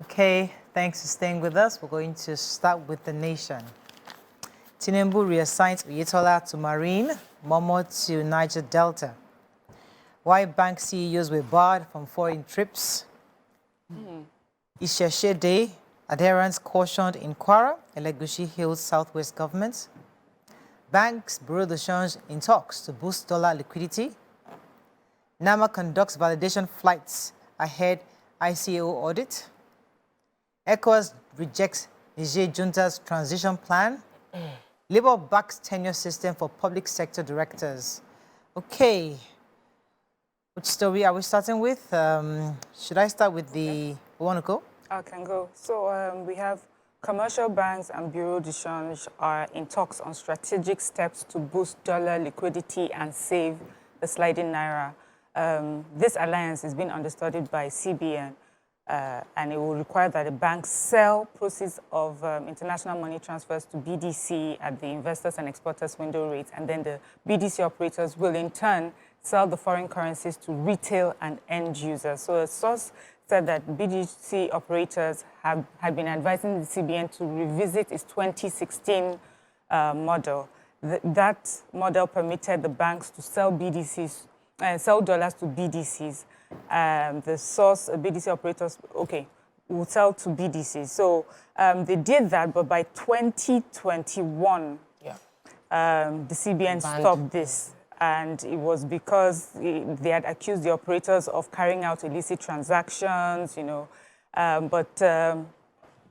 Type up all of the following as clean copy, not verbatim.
Okay, thanks for staying with us. We're going to start with the nation. Tinubu reassigns Oyetola to Marine, Momo to Niger Delta. Why bank CEOs were barred from foreign trips. Isheshe Day, adherents cautioned in Kwara, Elegushi Hills Southwest government. Banks borrow the change in talks to boost dollar liquidity. NAMA conducts validation flights ahead ICAO audit. ECOWAS rejects Niger junta's transition plan. Labour backs tenure system for public sector directors. Okay, which story are we starting with? Should I start with the Wanako? I can go. So we have commercial banks and bureau de change are in talks on strategic steps to boost dollar liquidity and save the sliding naira. This alliance is being understudied by CBN, and it will require that the banks sell proceeds of international money transfers to BDC at the investors and exporters window rates, and then the BDC operators will in turn sell the foreign currencies to retail and end users. So a source said that BDC operators had been advising the CBN to revisit its 2016 model. That model permitted the banks to sell BDCs, sell dollars to BDCs. The source, BDC operators, will sell to BDCs. So they did that, but by 2021, the CBN stopped this. And it was because they had accused the operators of carrying out illicit transactions, but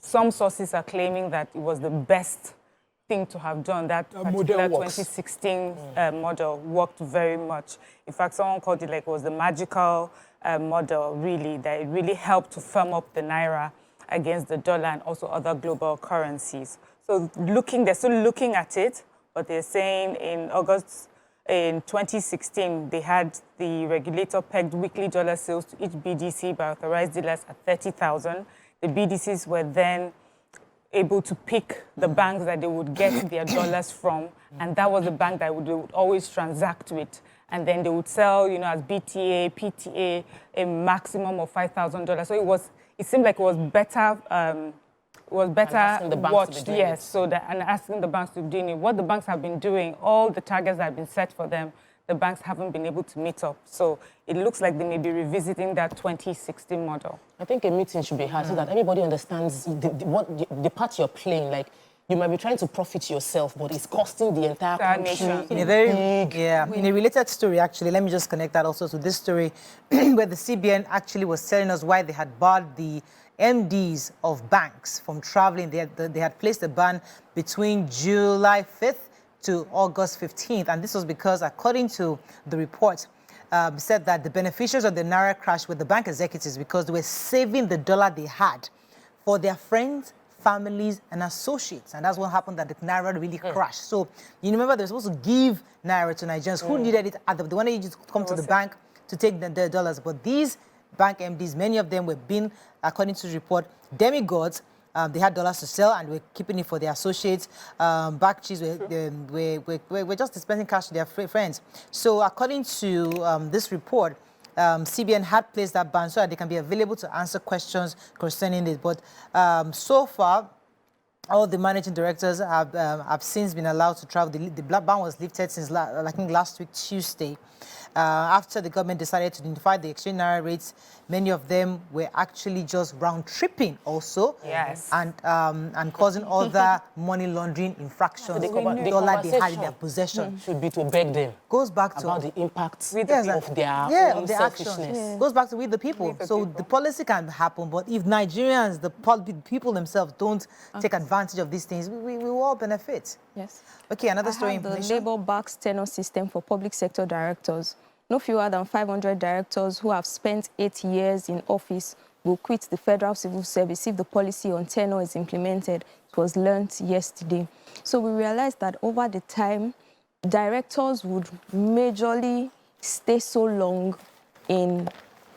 some sources are claiming that it was the best thing to have done. That particular 2016 model worked very much. In fact, someone called it like it was the magical model, really, that it really helped to firm up the naira against the dollar and also other global currencies. So they're still looking at it, but they're saying in 2016, they had the regulator pegged weekly dollar sales to each BDC by authorized dealers at 30,000. The BDCs were then able to pick the banks that they would get their dollars from, and that was the bank that they would always transact with. And then they would sell, as BTA, PTA, a maximum of $5,000. So it seemed like it was better. Watched, yes. So and asking the banks to be doing it. What the banks have been doing, all the targets that have been set for them, the banks haven't been able to meet up. So it looks like they may be revisiting that 2016 model. I think a meeting should be had so that everybody understands the part you're playing. Like, you might be trying to profit yourself, but it's costing the entire country. In a related story, actually, let me just connect that also to this story, where the CBN actually was telling us why they had barred the MDs of banks from traveling. They had placed a ban between July 5th to August 15th. And this was because, according to the report, said that the beneficiaries of the naira crash were the bank executives because they were saving the dollar they had for their friends, families, and associates. And that's what happened, that the naira really crashed. So you remember they were supposed to give naira to Nigerians who needed it. They wanted you to come to the bank to take the dollars. But these bank MDs, many of them were being, according to the report, demigods. They had dollars to sell and were keeping it for their associates. Back chiefs were just dispensing cash to their friends. So according to this report, CBN had placed that ban so that they can be available to answer questions concerning it. But so far, all the managing directors have since been allowed to travel. The black ban was lifted since I think last week, Tuesday. After the government decided to identify the exchange naira rates, many of them were actually just round-tripping also. Yes. And causing other money laundering infractions. The dollar they had in their possession. Should be to beg them. Goes back to about the impacts of their own selfishness. Actions. Goes back to with the people. The policy can happen, but if Nigerians, the people themselves, don't take advantage of these things, we will all benefit. Yes. Okay, another story. The Labour backs tenure system for public sector directors. No fewer than 500 directors who have spent 8 years in office will quit the Federal Civil Service if the policy on tenure is implemented. It was learnt yesterday. So we realized that over the time, directors would majorly stay so long in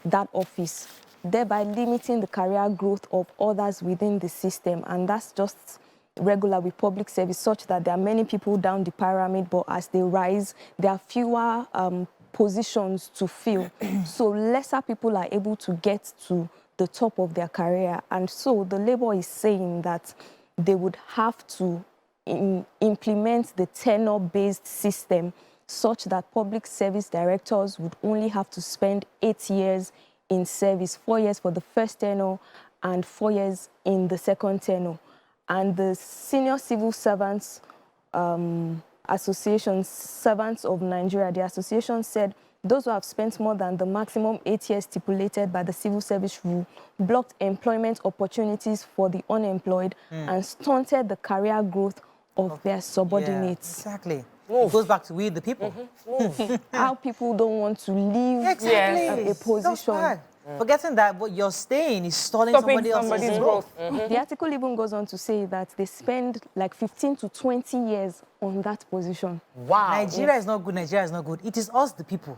that office, thereby limiting the career growth of others within the system. And that's just regular with public service, such that there are many people down the pyramid, but as they rise, there are fewer positions to fill. So lesser people are able to get to the top of their career. And so the Labour is saying that they would have to implement the tenure-based system such that public service directors would only have to spend 8 years in service, 4 years for the first tenure and 4 years in the second tenure. And the Senior Civil Servants Association, Servants of Nigeria, the association said those who have spent more than the maximum 8 years stipulated by the civil service rule blocked employment opportunities for the unemployed and stunted the career growth of their subordinates. Yeah, exactly. It goes back to we, the people. How people don't want to leave a position. Forgetting that what you're staying is stalling somebody else's growth. The article even goes on to say that they spend like 15 to 20 years on that position. Wow. Nigeria is not good. Nigeria is not good. It is us, the people.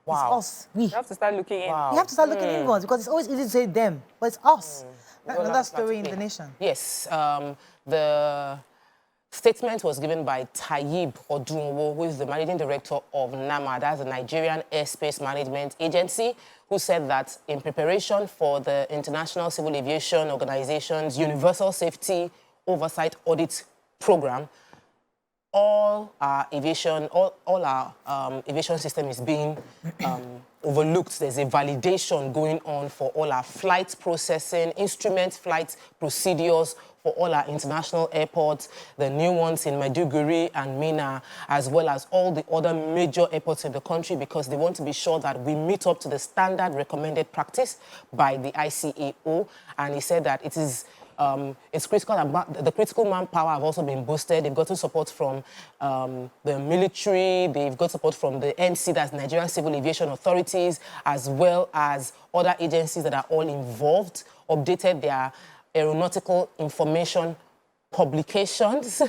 Wow. It's us. We have to start looking in. We have to start looking inwards because it's always easy to say them, but it's us. Another story in the nation. Yes. The statement was given by Taib Odunwo, who is the managing director of NAMA, that's the Nigerian Airspace Management Agency, who said that in preparation for the International Civil Aviation Organization's Universal Safety Oversight Audit Program, all our aviation system is being overlooked. There's a validation going on for all our flight processing, instrument flight procedures for all our international airports, the new ones in Maiduguri and Minna, as well as all the other major airports in the country, because they want to be sure that we meet up to the standard recommended practice by the ICAO. And he said that it is it's critical that the critical manpower have also been boosted. They've gotten support from the military, they've got support from the NC, that's Nigerian Civil Aviation Authorities, as well as other agencies that are all involved, updated their aeronautical information publications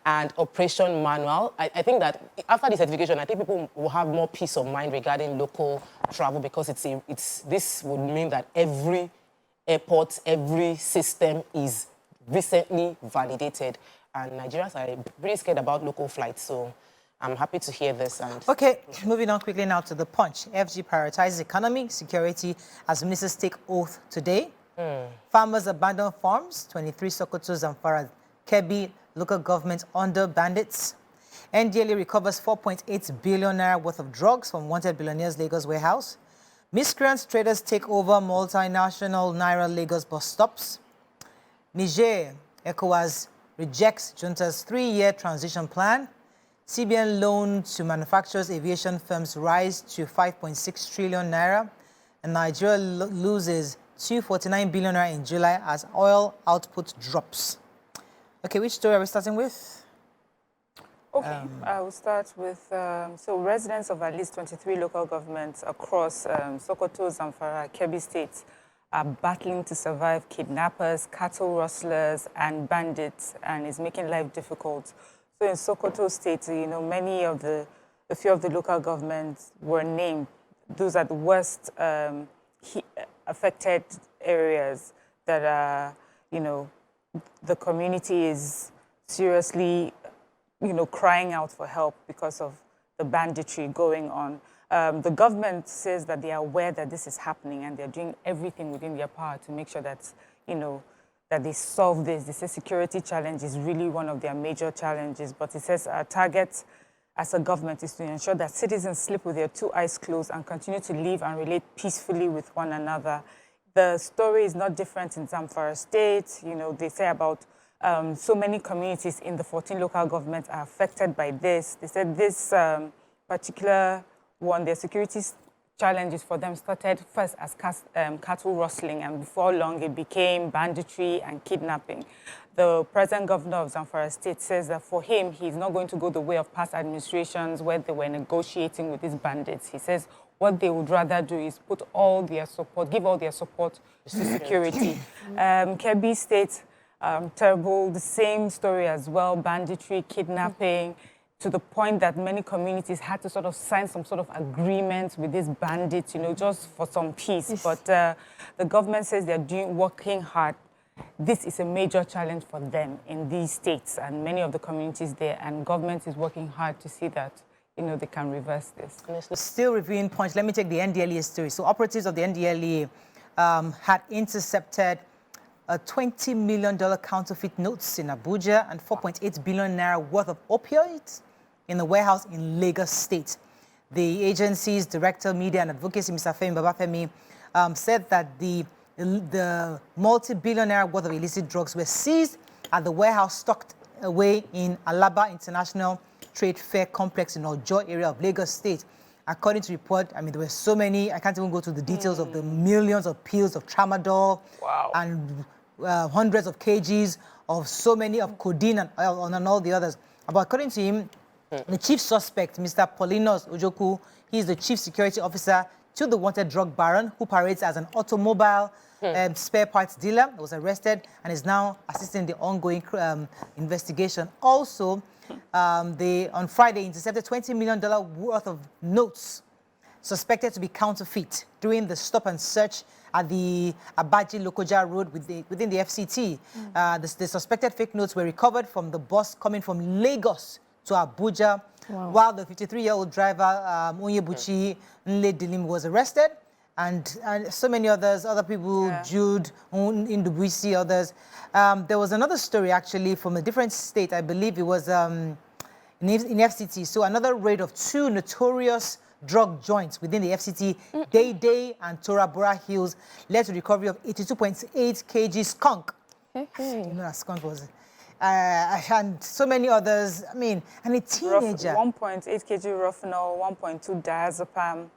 and operation manual. I think that after the certification, I think people will have more peace of mind regarding local travel, because this would mean that every airport, every system is recently validated, and Nigerians are pretty scared about local flights, so I'm happy to hear this. And okay, moving on quickly now to the Punch. FG prioritizes economy, security as ministers take oath today. Farmers abandon farms, 23 Sokoto, Zamfara, Kebbi, local government under bandits. NDLEA recovers 4.8 billion naira worth of drugs from wanted billionaires' Lagos warehouse. Miscreant traders take over multinational Naira Lagos bus stops. Niger, ECOWAS rejects junta's 3-year transition plan. CBN loan to manufacturers aviation firms rise to 5.6 trillion naira. And Nigeria loses 249 billion naira in July as oil output drops. Okay, which story are we starting with? Okay, I will start with, so residents of at least 23 local governments across Sokoto, Zamfara, Kebbi states are battling to survive kidnappers, cattle rustlers, and bandits, and is making life difficult. So in Sokoto State, you know, a few of the local governments were named. Those are the worst affected areas that are, you know, the community is seriously, you know, crying out for help because of the banditry going on. The government says that they are aware that this is happening and they're doing everything within their power to make sure that, you know, that they solve this. They say security challenge is really one of their major challenges, but it says our target as a government is to ensure that citizens sleep with their 2 eyes closed and continue to live and relate peacefully with one another. The story is not different in Zamfara State. You know, they say about so many communities in the 14 local governments are affected by this. They said this particular one, their security challenges for them started first as cattle rustling, and before long it became banditry and kidnapping. The present governor of Zamfara State says that for him, he's not going to go the way of past administrations where they were negotiating with these bandits. He says what they would rather do is put all their support, give all their support to security. Kebbi State, terrible, the same story as well, banditry, kidnapping, to the point that many communities had to sort of sign some sort of agreement with these bandits, you know, just for some peace. But the government says they're working hard. This is a major challenge for them in these states and many of the communities there, and government is working hard to see that, you know, they can reverse this. Still reviewing Punch, let me take the NDLEA story. So operatives of the NDLEA had intercepted $20 million counterfeit notes in Abuja and 4.8 billion naira worth of opioids in the warehouse in Lagos State. The agency's Director, Media and Advocacy, Mr. Femi Babafemi, said that the multi-billion naira worth of illicit drugs were seized at the warehouse stocked away in Alaba International Trade Fair Complex in Ojo area of Lagos State. According to report, I mean, there were so many, I can't even go to the details of the millions of pills of tramadol and hundreds of kgs of so many of codeine and all the others. But according to him, the chief suspect, Mr. Paulinus Ojoku, he is the chief security officer to the wanted drug baron who parades as an automobile spare parts dealer, was arrested and is now assisting the ongoing investigation. Also, they, on Friday, intercepted $20 million worth of notes suspected to be counterfeit during the stop and search at the Abaji-Lokoja Road within the FCT. The suspected fake notes were recovered from the bus coming from Lagos to Abuja, while the 53-year-old driver, Onyebuchi Nledilim, was arrested, and so many other people, Jude, Indubuisi, others. There was another story, actually, from a different state. I believe it was in FCT. So another raid of 2 notorious drug joints within the FCT, Day and Tora Bora Hills, led to the recovery of 82.8 kg skunk. You know that skunk was... and so many others, I mean, and a teenager. 1.8 kg Rufinol, 1.2 diazepam,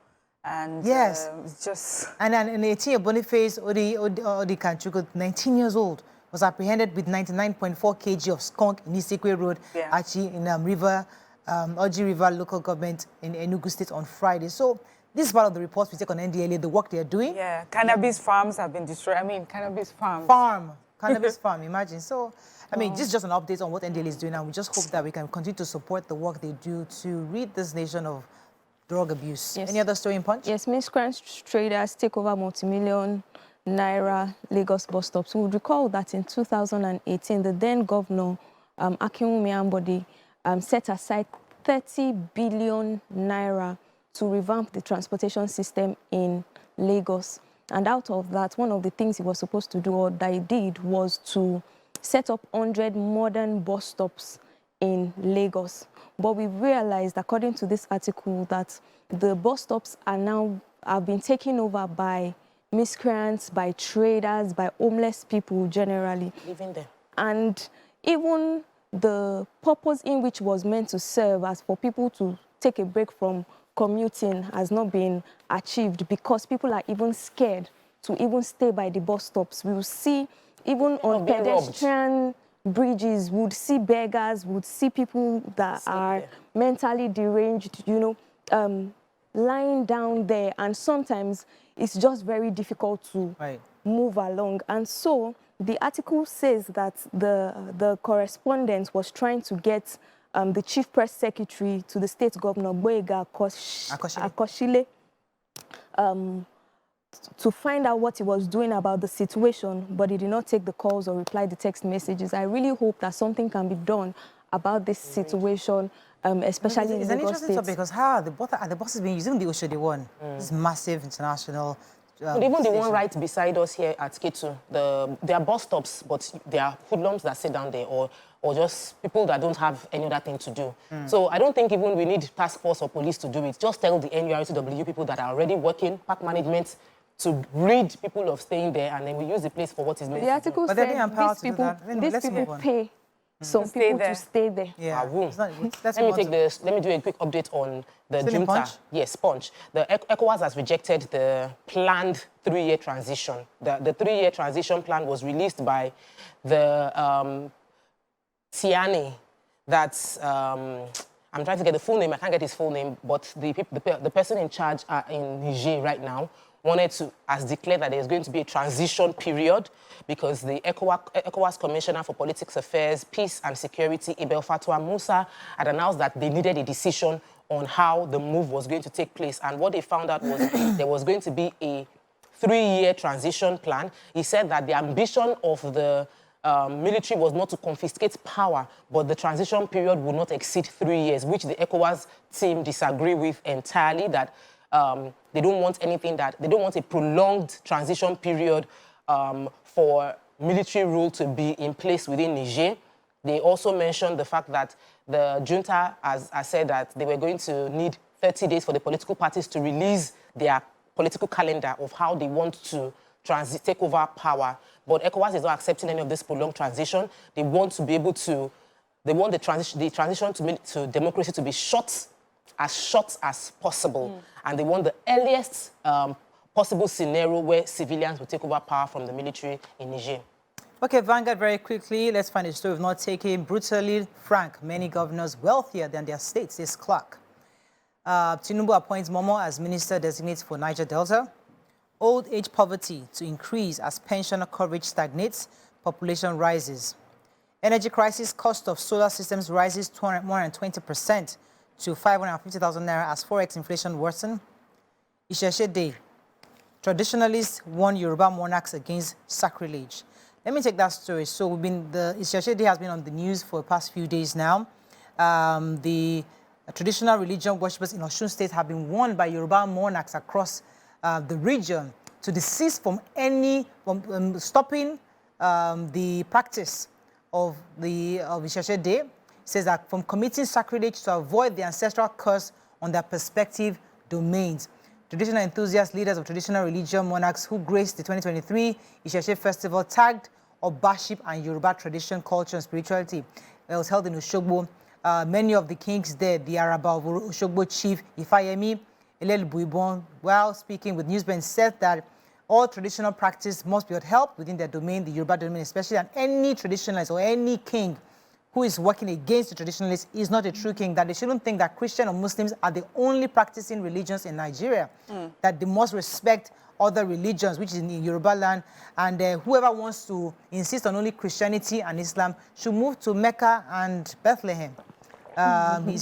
and yes, it's just... And an 18-year Boniface Odi Kanchuku, 19 years old, was apprehended with 99.4 kg of skunk in Isikwe Road, actually in Oji River local government in Enugu State on Friday. So this is part of the reports we take on NDLEA, the work they're doing. Yeah, cannabis farms have been destroyed. I mean, cannabis farms. Cannabis farm, imagine. So, I mean, this is just an update on what NDLEA is doing, and we just hope that we can continue to support the work they do to rid this nation of drug abuse. Yes. Any other story in Punch? Yes, miscreant traders take over multi-million naira Lagos bus stops. We would recall that in 2018, the then governor, Akinwumi Ambode, set aside 30 billion naira to revamp the transportation system in Lagos. And out of that, one of the things he was supposed to do, or that he did, was to set up 100 modern bus stops in Lagos. But we realized, according to this article, that the bus stops have been taken over by miscreants, by traders, by homeless people generally. Living there. And even the purpose in which was meant to serve as for people to take a break from commuting has not been achieved, because people are even scared to even stay by the bus stops. We will see, even on pedestrian bridges, we would see beggars, we would see people that are mentally deranged, you know, lying down there. And sometimes it's just very difficult to move along. And so the article says that the correspondent was trying to get the chief press secretary to the state governor, Boyega Akoshile, to find out what he was doing about the situation, but he did not take the calls or reply the text messages. I really hope that something can be done about this situation, especially in Lagos State. It's an interesting topic, because how are the buses being using the Oshodi one? This massive international... But even the one right beside us here at Ketu, there are bus stops, but there are hoodlums that sit down there, or just people that don't have any other thing to do. So I don't think even we need task force or police to do it. Just tell the NURTW people that are already working, park management, to rid people of staying there, and then we use the place for what is meant. The article said these people pay some people to stay there. Yeah. Let me do a quick update on the junta. Punch? Yes, Punch. The ECOWAS has rejected the planned 3-year transition. The 3-year transition plan was released by the Tiani. That's I'm trying to get the full name. I can't get his full name, but the person in charge in Niger right now has declared that there's going to be a transition period, because the ECOWAS Commissioner for Politics Affairs, Peace and Security, Ibel Fatwa Musa, had announced that they needed a decision on how the move was going to take place. And what they found out was there was going to be a 3-year transition plan. He said that the ambition of the military was not to confiscate power, but the transition period would not exceed 3 years, which the ECOWAS team disagree with entirely, that They don't want anything that, they don't want a prolonged transition period for military rule to be in place within Niger. They also mentioned the fact that the junta has said that they were going to need 30 days for the political parties to release their political calendar of how they want to take over power. But ECOWAS is not accepting any of this prolonged transition. They want to be able to, they want the transition to democracy to be short as possible. And they want the earliest possible scenario where civilians will take over power from the military in Niger. Okay, Vanguard, very quickly, let's find a story of not taking brutally frank many governors wealthier than their states, says Clark. Tinubu appoints Momo as minister designate for Niger Delta. Old age poverty to increase as pensioner coverage stagnates, population rises. Energy crisis, cost of solar systems rises 220% to 550,000 naira as forex inflation worsen. Isheshe Day, traditionalists warn Yoruba monarchs against sacrilege. Let me take that story. So the Isheshe Day has been on the news for the past few days now. The traditional religion worshippers in Osun State have been warned by Yoruba monarchs across the region to desist from stopping the practice of Isheshe Day. It says that from committing sacrilege to avoid the ancestral curse on their respective domains. Traditional enthusiasts, leaders of traditional religion monarchs who graced the 2023 Isheshe Festival tagged Obaship and Yoruba tradition, culture, and spirituality. It was held in Oshogbo. Many of the kings there, the Araba of Oshogbo chief Ifayemi Elelbuibon, while speaking with newsmen, said that all traditional practice must be upheld within their domain, the Yoruba domain especially, and any traditionalist or any king who is working against the traditionalists is not a true king, that they shouldn't think that Christian or Muslims are the only practicing religions in Nigeria, that they must respect other religions, which is in Yoruba land, and whoever wants to insist on only Christianity and Islam should move to Mecca and Bethlehem. He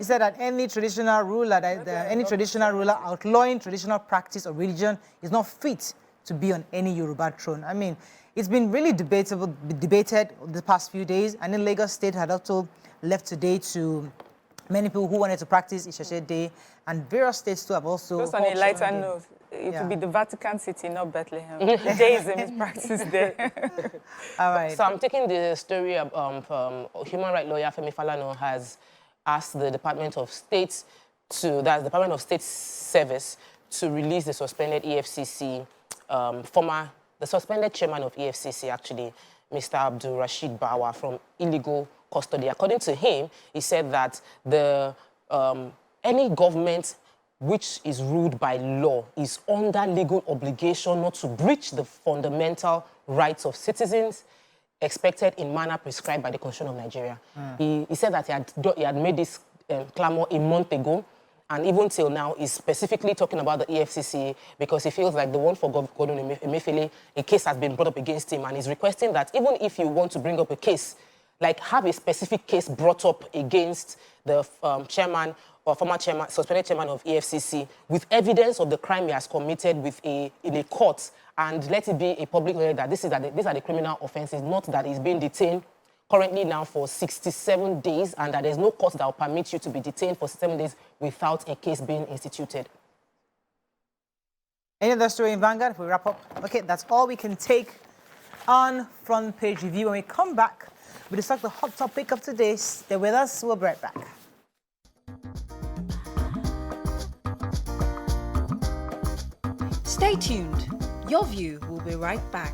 said that any traditional ruler, outlawing traditional practice or religion is not fit to be on any Yoruba throne. I mean, it's been really debated the past few days, and in Lagos State had also left today to many people who wanted to practice Isheshe Day, and various states too have also... Just on a lighter note, it will be the Vatican City, not Bethlehem. Deism is practiced there. All right. So I'm taking the story from human rights lawyer Femi Falana has asked the Department of State that's the Department of State Service, to release the suspended EFCC the suspended chairman of EFCC, actually, Mr. Abdul Rashid Bawa, from illegal custody. According to him, he said that any government which is ruled by law is under legal obligation not to breach the fundamental rights of citizens expected in manner prescribed by the Constitution of Nigeria. He said that he had made this clamor a month ago, and even till now, he's specifically talking about the EFCC because he feels like the one for Gordon Emefiele, a case has been brought up against him, and he's requesting that even if you want to bring up a case, like have a specific case brought up against the chairman or former chairman, suspended chairman of EFCC, with evidence of the crime he has committed in a court, and let it be a public record that these are the criminal offences, not that he's being detained currently now for 67 days, and that there's no court that will permit you to be detained for 67 days without a case being instituted. Any other story in Vanguard before we wrap up? Okay, that's all we can take on Front Page Review. When we come back, we discuss the hot topic of today. Stay with us. We'll be right back. Stay tuned. Your View will be right back.